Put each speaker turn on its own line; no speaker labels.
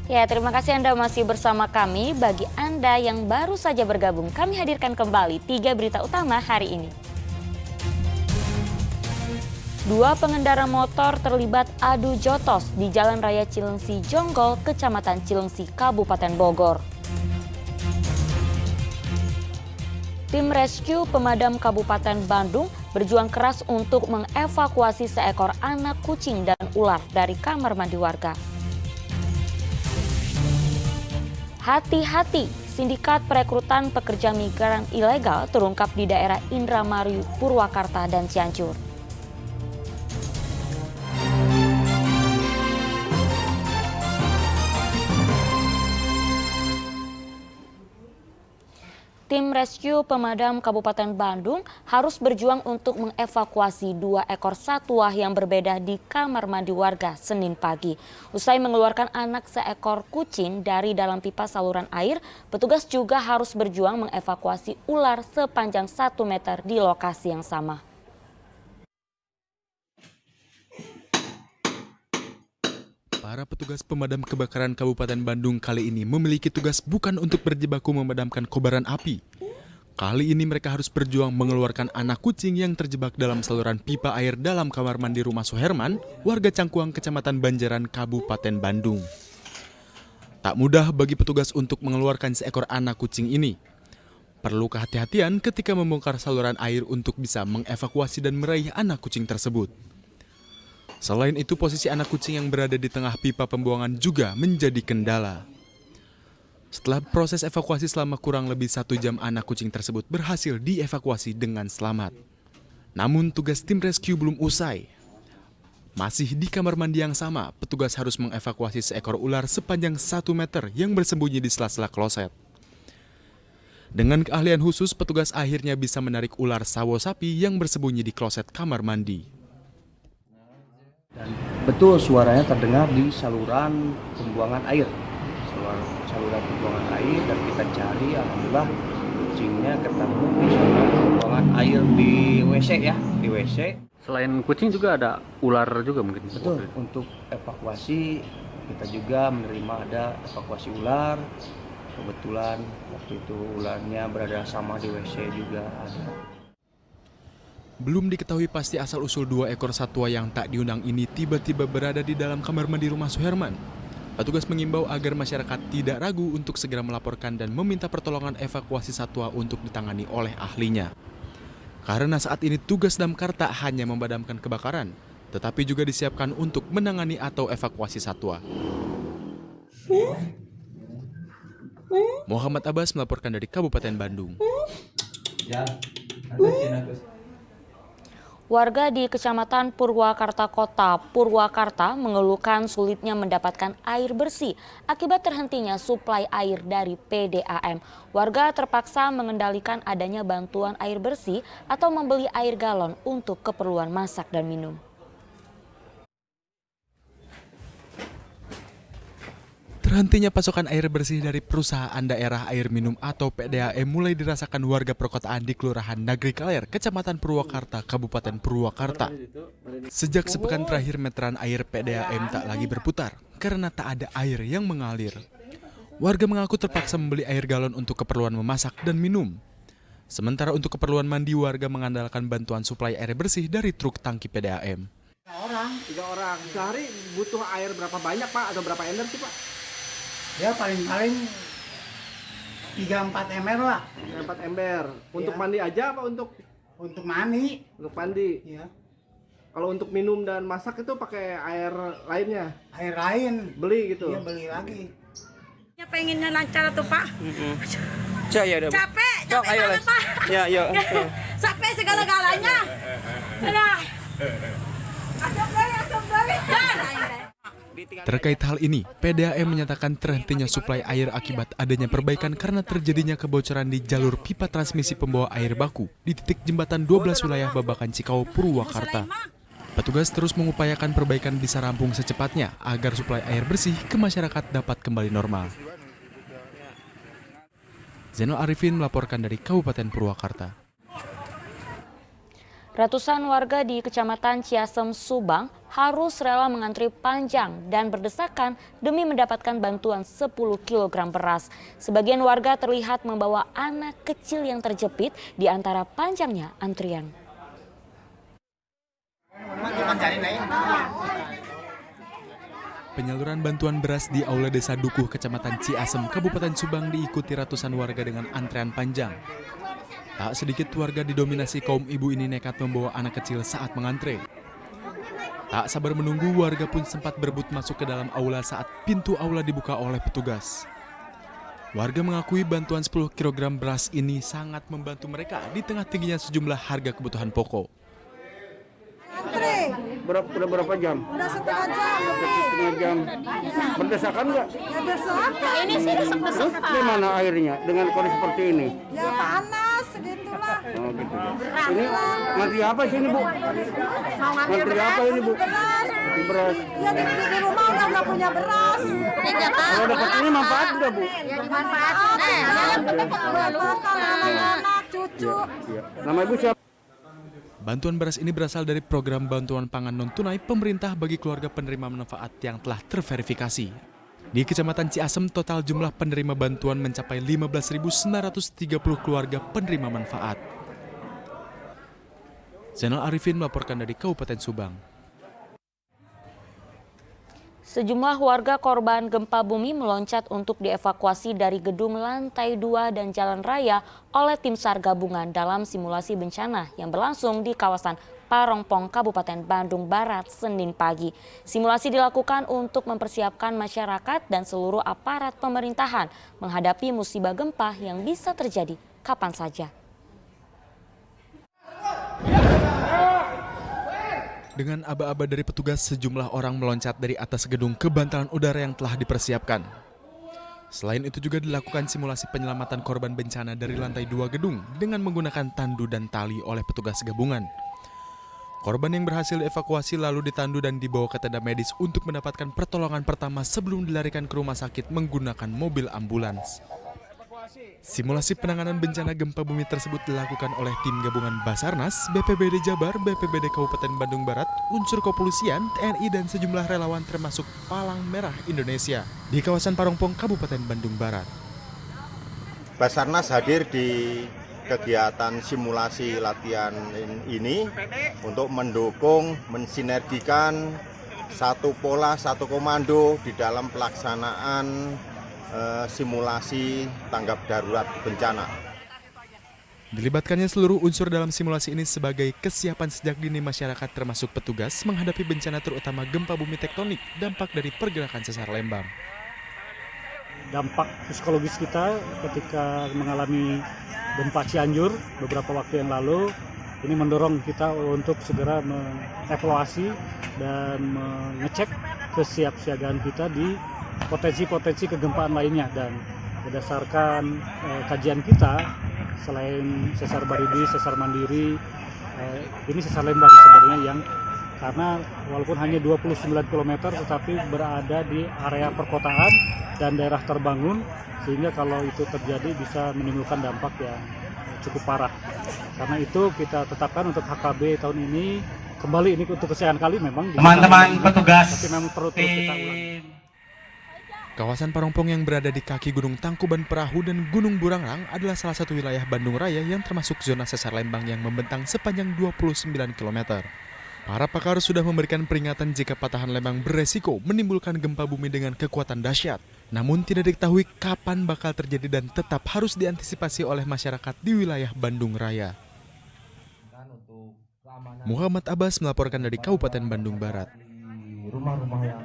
Ya, terima kasih Anda masih bersama kami. Bagi Anda yang baru saja bergabung, kami hadirkan kembali 3 berita utama hari ini. 2 pengendara motor terlibat adu jotos di Jalan Raya Cilengsi Jonggol, Kecamatan Cilengsi, Kabupaten Bogor. Tim rescue pemadam Kabupaten Bandung berjuang keras untuk mengevakuasi seekor anak kucing dan ular dari kamar mandi warga. Hati-hati, sindikat perekrutan pekerja migran ilegal terungkap di daerah Indramayu, Purwakarta, dan Cianjur. Tim rescue pemadam Kabupaten Bandung harus berjuang untuk mengevakuasi 2 ekor satwa yang berbeda di kamar mandi warga Senin pagi. Usai mengeluarkan anak seekor kucing dari dalam pipa saluran air, petugas juga harus berjuang mengevakuasi ular sepanjang 1 meter di lokasi yang sama.
Para petugas pemadam kebakaran Kabupaten Bandung kali ini memiliki tugas bukan untuk berjibaku memadamkan kobaran api. Kali ini mereka harus berjuang mengeluarkan anak kucing yang terjebak dalam saluran pipa air dalam kamar mandi rumah Suherman, warga Cangkuang, Kecamatan Banjaran, Kabupaten Bandung. Tak mudah bagi petugas untuk mengeluarkan seekor anak kucing ini. Perlu kehati-hatian ketika membongkar saluran air untuk bisa mengevakuasi dan meraih anak kucing tersebut. Selain itu, posisi anak kucing yang berada di tengah pipa pembuangan juga menjadi kendala. Setelah proses evakuasi selama kurang lebih 1 jam, anak kucing tersebut berhasil dievakuasi dengan selamat. Namun tugas tim rescue belum usai. Masih di kamar mandi yang sama, petugas harus mengevakuasi seekor ular sepanjang 1 meter yang bersembunyi di sela-sela kloset. Dengan keahlian khusus, petugas akhirnya bisa menarik ular sawo sapi yang bersembunyi di kloset kamar mandi.
Dan betul suaranya terdengar di saluran pembuangan air. Saluran pembuangan air, dan kita cari, alhamdulillah kucingnya ketemu di saluran pembuangan air di WC ya, di WC.
Selain kucing juga ada ular juga mungkin?
Betul, untuk evakuasi kita juga menerima ada evakuasi ular. Kebetulan waktu itu ularnya berada sama di WC juga ada.
Belum diketahui pasti asal-usul 2 ekor satwa yang tak diundang ini tiba-tiba berada di dalam kamar mandi rumah Suherman. Petugas mengimbau agar masyarakat tidak ragu untuk segera melaporkan dan meminta pertolongan evakuasi satwa untuk ditangani oleh ahlinya. Karena saat ini tugas damkar tak hanya memadamkan kebakaran, tetapi juga disiapkan untuk menangani atau evakuasi satwa. Muhammad Abbas melaporkan dari Kabupaten Bandung.
Warga di Kecamatan Purwakarta Kota Purwakarta mengeluhkan sulitnya mendapatkan air bersih akibat terhentinya suplai air dari PDAM. Warga terpaksa mengendalikan adanya bantuan air bersih atau membeli air galon untuk keperluan masak dan minum.
Terhentinya pasokan air bersih dari perusahaan daerah air minum atau PDAM mulai dirasakan warga perkotaan di Kelurahan Nagri Kaler, Kecamatan Purwakarta, Kabupaten Purwakarta. Sejak sepekan terakhir meteran air PDAM tak lagi berputar karena tak ada air yang mengalir. Warga mengaku terpaksa membeli air galon untuk keperluan memasak dan minum. Sementara untuk keperluan mandi, warga mengandalkan bantuan suplai air bersih dari truk tangki PDAM.
3 orang. Sehari butuh air berapa banyak Pak? Atau berapa ember sih Pak?
Ya paling-paling 3-4 ember lah.
4 ember. Untuk
Ya.
mandi aja apa untuk
mandi.
untuk mandi?
Ya.
Kalau untuk minum dan masak itu pakai air lainnya?
Air lain.
Beli gitu?
Iya beli lagi.
Ya pengennya lancar tuh Pak.
Ya udah.
Capek
Cok, ayo
banget Pak.
Ya, yuk.
Capek segala-galanya. Nah. Asap beli.
Terkait hal ini, PDAM menyatakan terhentinya suplai air akibat adanya perbaikan karena terjadinya kebocoran di jalur pipa transmisi pembawa air baku di titik jembatan 12 wilayah Babakan Cikau, Purwakarta. Petugas terus mengupayakan perbaikan bisa rampung secepatnya agar suplai air bersih ke masyarakat dapat kembali normal. Zainal Arifin melaporkan dari Kabupaten Purwakarta.
Ratusan warga di Kecamatan Ciasem, Subang harus rela mengantri panjang dan berdesakan demi mendapatkan bantuan 10 kg beras. Sebagian warga terlihat membawa anak kecil yang terjepit di antara panjangnya antrian.
Penyaluran bantuan beras di Aula Desa Dukuh, Kecamatan Ciasem, Kabupaten Subang diikuti ratusan warga dengan antrean panjang. Tak sedikit warga didominasi kaum ibu ini nekat membawa anak kecil saat mengantre. Tak sabar menunggu, warga pun sempat berebut masuk ke dalam aula saat pintu aula dibuka oleh petugas. Warga mengakui bantuan 10 kg beras ini sangat membantu mereka di tengah tingginya sejumlah harga kebutuhan pokok.
Udah berapa jam?
Udah setengah jam.
Setengah jam. Berdesakan nggak?
Ya berselancar. Ini sih
Terus gimana airnya dengan kondisi seperti ini?
Ya panas segitulah.
Oh, gitu. Ini ngantri apa sih ini, Bu? Ngantri apa ini, Bu? Ngantri beras.
Ya di rumah udah nggak punya beras.
Kalau dapat ini manfaat nggak, Bu?
Buat makan anak-anak, cucu.
Iya. Nama Ibu siapa?
Bantuan beras ini berasal dari program bantuan pangan non-tunai pemerintah bagi keluarga penerima manfaat yang telah terverifikasi. Di Kecamatan Ciasem, total jumlah penerima bantuan mencapai 15.930 keluarga penerima manfaat. Zainal Arifin melaporkan dari Kabupaten Subang.
Sejumlah warga korban gempa bumi meloncat untuk dievakuasi dari gedung lantai 2 dan jalan raya oleh tim SAR gabungan dalam simulasi bencana yang berlangsung di kawasan Parongpong, Kabupaten Bandung Barat, Senin pagi. Simulasi dilakukan untuk mempersiapkan masyarakat dan seluruh aparat pemerintahan menghadapi musibah gempa yang bisa terjadi kapan saja.
Dengan aba-aba dari petugas, sejumlah orang meloncat dari atas gedung ke bantalan udara yang telah dipersiapkan. Selain itu juga dilakukan simulasi penyelamatan korban bencana dari lantai 2 gedung dengan menggunakan tandu dan tali oleh petugas gabungan. Korban yang berhasil dievakuasi lalu ditandu dan dibawa ke tenda medis untuk mendapatkan pertolongan pertama sebelum dilarikan ke rumah sakit menggunakan mobil ambulans. Simulasi penanganan bencana gempa bumi tersebut dilakukan oleh tim gabungan Basarnas, BPBD Jabar, BPBD Kabupaten Bandung Barat, unsur kepolisian, TNI, dan sejumlah relawan termasuk Palang Merah Indonesia di kawasan Parongpong, Kabupaten Bandung Barat.
Basarnas hadir di kegiatan simulasi latihan ini untuk mendukung, mensinergikan satu pola, satu komando di dalam pelaksanaan simulasi tanggap darurat bencana.
Dilibatkannya seluruh unsur dalam simulasi ini sebagai kesiapan sejak dini masyarakat termasuk petugas menghadapi bencana terutama gempa bumi tektonik dampak dari pergerakan sesar lembang.
Dampak psikologis kita ketika mengalami gempa Cianjur beberapa waktu yang lalu ini mendorong kita untuk segera mengevaluasi dan mengecek kesiapsiagaan kita di potensi-potensi kegempaan lainnya, dan berdasarkan kajian kita selain sesar Baridi, sesar Mandiri, ini sesar Lembang sebenarnya yang karena walaupun hanya 29 km tetapi berada di area perkotaan dan daerah terbangun, sehingga kalau itu terjadi bisa menimbulkan dampak yang cukup parah. Karena itu kita tetapkan untuk HKB tahun ini kembali ini untuk kesekian kali memang
teman-teman petugas
tapi memang perlu terus kita ulang.
Kawasan Parongpong yang berada di kaki Gunung Tangkuban Perahu dan Gunung Burangrang adalah salah satu wilayah Bandung Raya yang termasuk zona sesar lembang yang membentang sepanjang 29 km. Para pakar sudah memberikan peringatan jika patahan lembang beresiko menimbulkan gempa bumi dengan kekuatan dahsyat. Namun tidak diketahui kapan bakal terjadi dan tetap harus diantisipasi oleh masyarakat di wilayah Bandung Raya. Muhammad Abbas melaporkan dari Kabupaten Bandung Barat.